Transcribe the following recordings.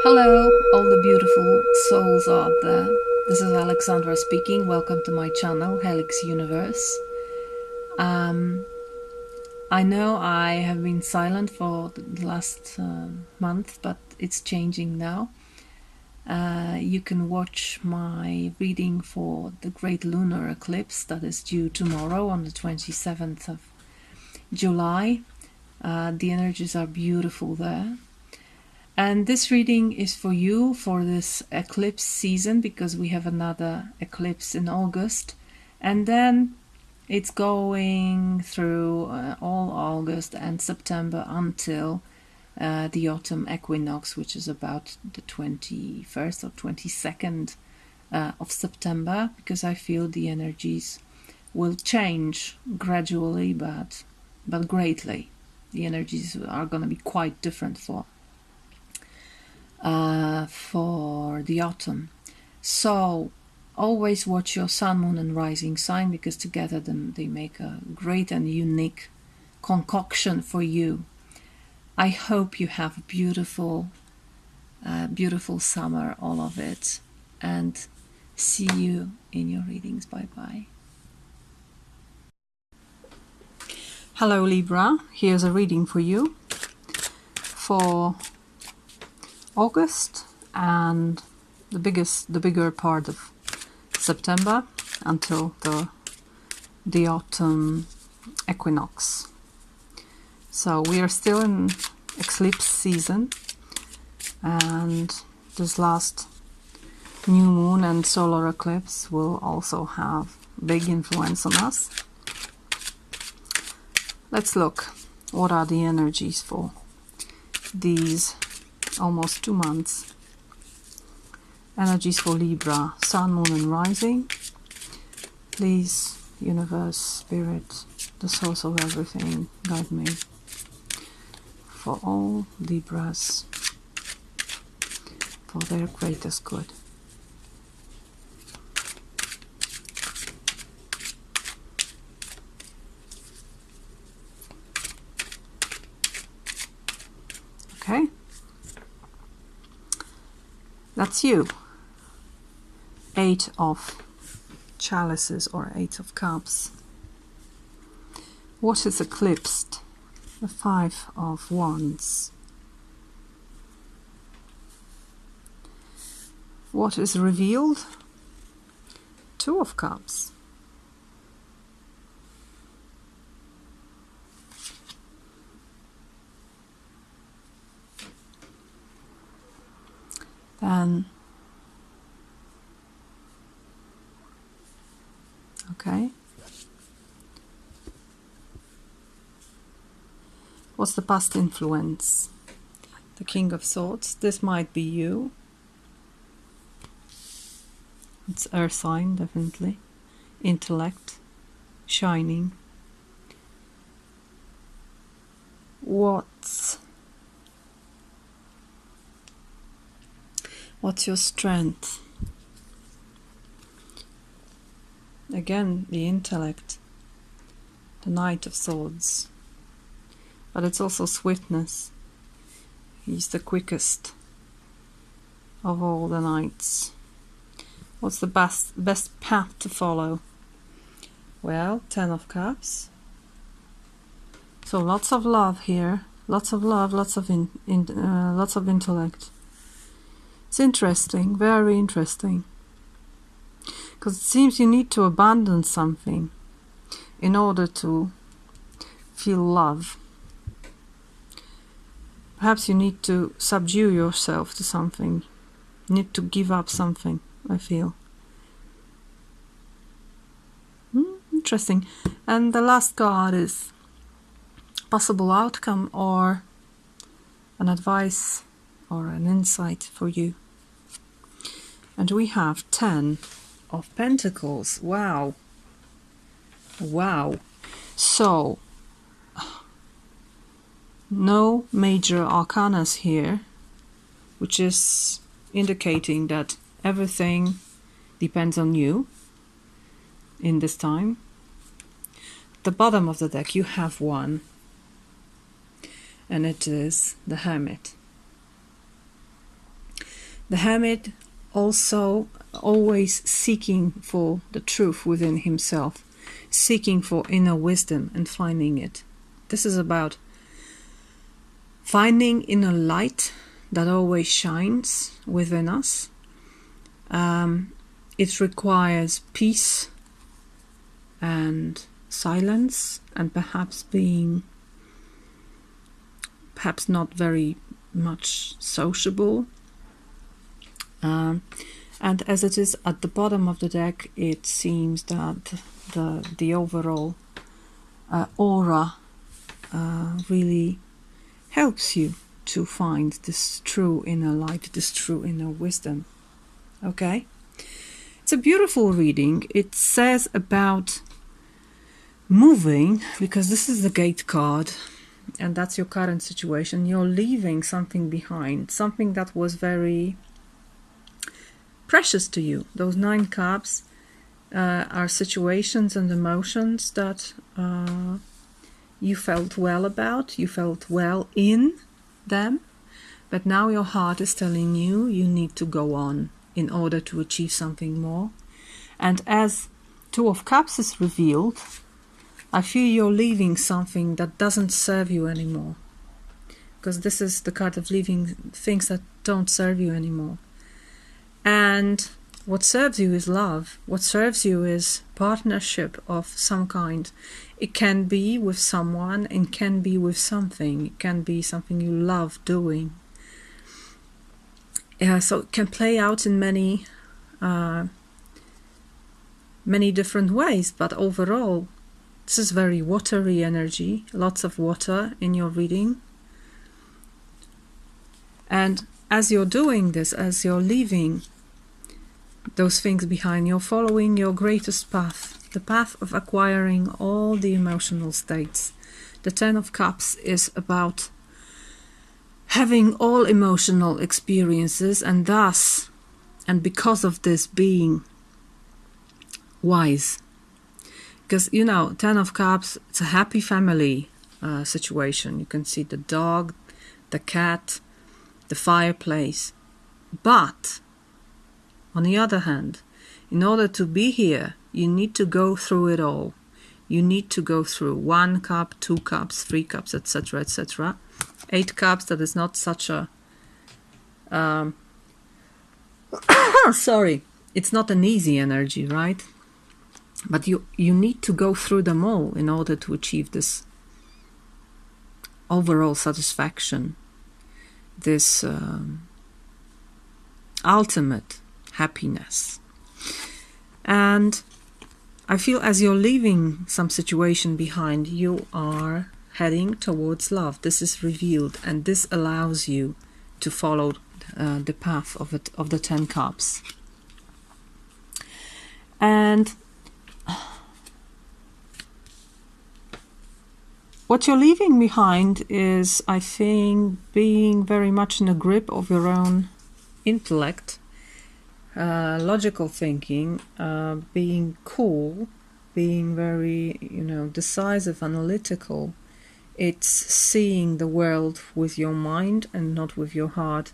Hello, all the beautiful souls out there. This is Alexandra speaking. Welcome to my channel, Helix Universe. I know I have been silent for the last month, but it's changing now. You can watch my reading for the great lunar eclipse that is due tomorrow on the 27th of July. The energies are beautiful there. And this reading is for you for this eclipse season, because we have another eclipse in August. And then it's going through all August and September until the autumn equinox, which is about the 21st or 22nd of September, because I feel the energies will change gradually, but greatly. The energies are going to be quite different for the autumn. So always watch your sun, moon and rising sign, because together they make a great and unique concoction for you. I hope you have a beautiful summer, all of it, and see you in your readings. Bye bye. Hello Libra, here's a reading for you for August and the bigger part of September until the autumn equinox. So we are still in eclipse season, and this last new moon and solar eclipse will also have big influence on us. Let's look what are the energies for these almost 2 months. Energies for Libra, sun, moon and rising. Please, universe, spirit, the source of everything, guide me for all Libras, for their greatest good. Okay, that's you. 8 of chalices or 8 of cups. What is eclipsed? The 5 of wands. What is revealed? 2 of cups. Then, okay, what's the past influence? The King of Swords. This might be you. It's earth sign, definitely. Intellect, shining. What's your strength? Again, the intellect, the Knight of Swords, but it's also swiftness. He's the quickest of all the knights. What's the best path to follow? Well, 10 of Cups. So lots of love here, lots of love, lots of intellect. It's interesting, very interesting, because it seems you need to abandon something in order to feel love. Perhaps you need to subdue yourself to something. You need to give up something, I feel. Interesting. And the last card is possible outcome or an advice or an insight for you. And we have 10 of Pentacles. Wow. Wow. So, no major arcanas here, which is indicating that everything depends on you in this time. At the bottom of the deck you have one, and it is the Hermit. The hermit also always seeking for the truth within himself, seeking for inner wisdom and finding it. This is about finding inner light that always shines within us. It requires peace and silence, and perhaps not very much sociable. And as it is at the bottom of the deck, it seems that the overall aura really helps you to find this true inner light, this true inner wisdom. Okay? It's a beautiful reading. It says about moving, because this is the Gate card, and that's your current situation. You're leaving something behind, something that was very precious to you. Those 9 cups are situations and emotions that you felt well about, you felt well in them, but now your heart is telling you you need to go on in order to achieve something more. And as 2 of Cups is revealed, I feel you're leaving something that doesn't serve you anymore, because this is the card of leaving things that don't serve you anymore. And what serves you is love. What serves you is partnership of some kind. It can be with someone, it can be with something. It can be something you love doing. So it can play out in many different ways, but overall, this is very watery energy, lots of water in your reading. And as you're doing this, as you're leaving those things behind, you're following your greatest path, the path of acquiring all the emotional states. The 10 of Cups is about having all emotional experiences, and thus, and because of this, being wise. Because, 10 of Cups, it's a happy family situation. You can see the dog, the cat, the fireplace. But, on the other hand, in order to be here, you need to go through it all. You need to go through 1 cup, 2 cups, 3 cups, etc., etc. 8 cups, that is not such a... sorry, it's not an easy energy, right? But you need to go through them all in order to achieve this overall satisfaction, this ultimate happiness. And I feel as you're leaving some situation behind, you are heading towards love. This is revealed, and this allows you to follow the path of the 10 cups. And what you're leaving behind is, I think, being very much in a grip of your own intellect, logical thinking, being cool, being very, decisive, analytical. It's seeing the world with your mind and not with your heart.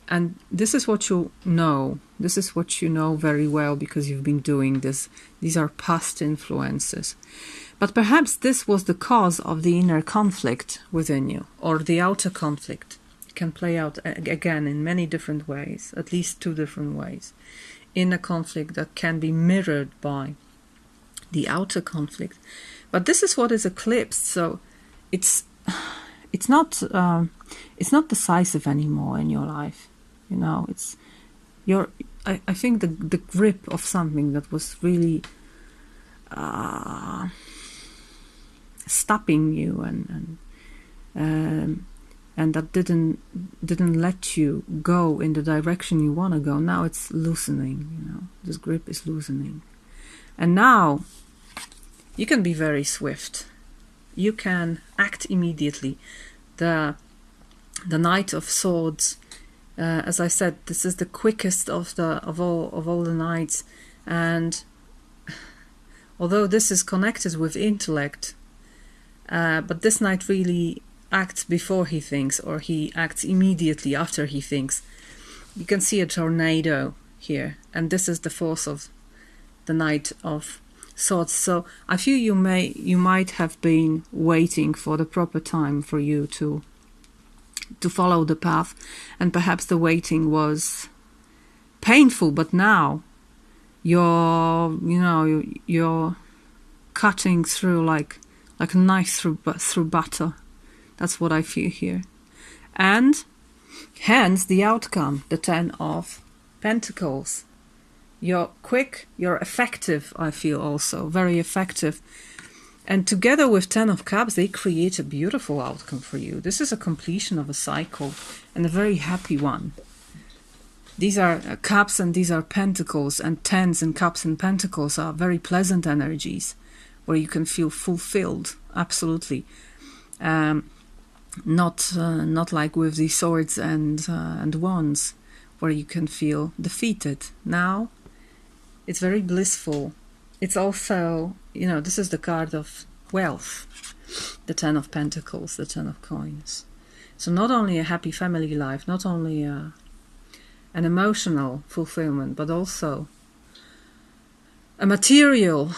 And this is what you know. This is what you know very well because you've been doing this. These are past influences. But perhaps this was the cause of the inner conflict within you, or the outer conflict. It can play out again in many different ways, at least 2 different ways. Inner conflict that can be mirrored by the outer conflict. But this is what is eclipsed, so it's not decisive anymore in your life. It's I think the grip of something that was really stopping you and that didn't let you go in the direction you want to go. Now it's loosening. This grip is loosening, and now you can be very swift. You can act immediately. The Knight of Swords, as I said, this is the quickest of all the knights, and although this is connected with intellect, but this knight really acts before he thinks, or he acts immediately after he thinks. You can see a tornado here, and this is the force of the Knight of Swords. So I feel you might have been waiting for the proper time for you to follow the path, and perhaps the waiting was painful, but now you're cutting through like a knife through butter. That's what I feel here. And hence the outcome, the 10 of Pentacles. You're quick, you're effective, I feel also, very effective. And together with 10 of Cups, they create a beautiful outcome for you. This is a completion of a cycle, and a very happy one. These are Cups and these are Pentacles, and 10s and Cups and Pentacles are very pleasant energies where you can feel fulfilled, absolutely. Not like with the Swords and Wands, where you can feel defeated. Now, it's very blissful. It's also, this is the card of wealth, the 10 of Pentacles, the 10 of Coins. So not only a happy family life, not only an emotional fulfillment, but also a material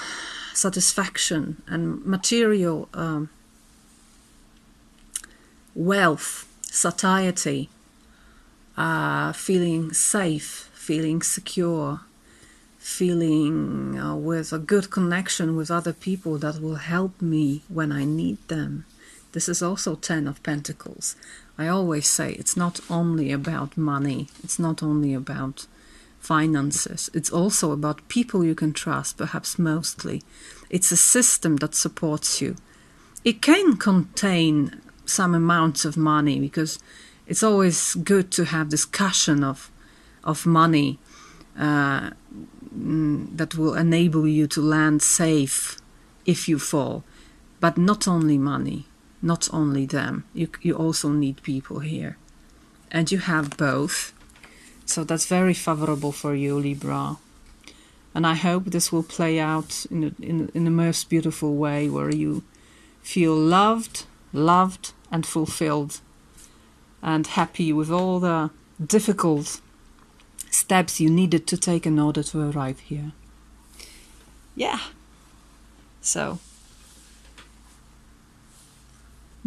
satisfaction and material wealth, satiety, feeling safe, feeling secure, feeling with a good connection with other people that will help me when I need them. This is also 10 of Pentacles. I always say it's not only about money, it's not only about finances, it's also about people you can trust, perhaps mostly. It's a system that supports you. It can contain some amounts of money, because it's always good to have this cushion of money that will enable you to land safe if you fall. But not only money, not only them. You also need people here. And you have both. So that's very favorable for you, Libra. And I hope this will play out in the most beautiful way, where you feel loved and fulfilled and happy with all the difficult steps you needed to take in order to arrive here. Yeah. So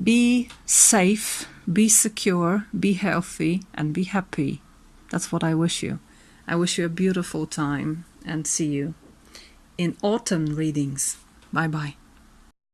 be safe, be secure, be healthy, and be happy. That's what I wish you. I wish you a beautiful time, and see you in autumn readings. Bye bye.